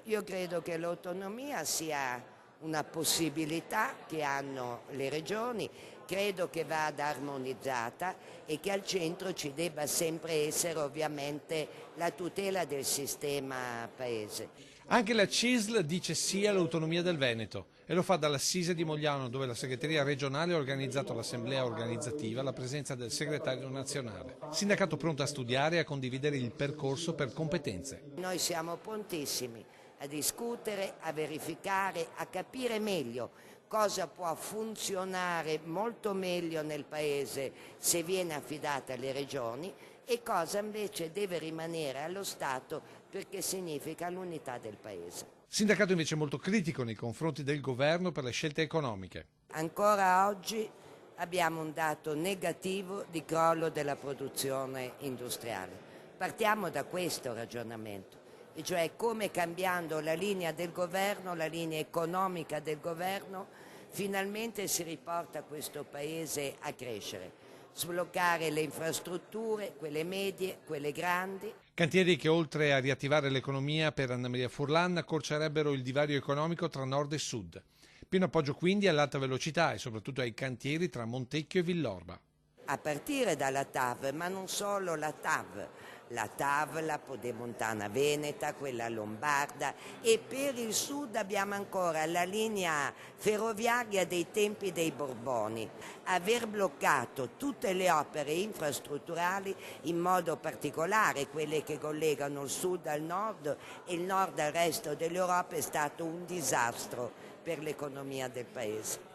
Io credo che l'autonomia sia una possibilità che hanno le regioni, credo che vada armonizzata e che al centro ci debba sempre essere ovviamente la tutela del sistema paese. Anche la CISL dice sì all'autonomia del Veneto e lo fa dall'Assise di Mogliano, dove la segreteria regionale ha organizzato l'assemblea organizzativa alla presenza del segretario nazionale. Sindacato pronto a studiare e a condividere il percorso per competenze. Noi siamo prontissimi a discutere, a verificare, a capire meglio cosa può funzionare molto meglio nel Paese se viene affidata alle regioni e cosa invece deve rimanere allo Stato perché significa l'unità del Paese. Sindacato invece molto critico nei confronti del governo per le scelte economiche. Ancora oggi abbiamo un dato negativo di crollo della produzione industriale. Partiamo da questo ragionamento, e cioè come cambiando la linea del governo, la linea economica del governo, finalmente si riporta questo Paese a crescere. Sbloccare le infrastrutture, quelle medie, quelle grandi. Cantieri che oltre a riattivare l'economia per Anna Maria Furlan accorcerebbero il divario economico tra nord e sud. Pieno appoggio quindi all'alta velocità e soprattutto ai cantieri tra Montecchio e Villorba. A partire dalla TAV, ma non solo la TAV, la Pedemontana Veneta, quella lombarda e per il sud abbiamo ancora la linea ferroviaria dei tempi dei Borboni. Aver bloccato tutte le opere infrastrutturali, in modo particolare quelle che collegano il sud al nord e il nord al resto dell'Europa, è stato un disastro per l'economia del Paese.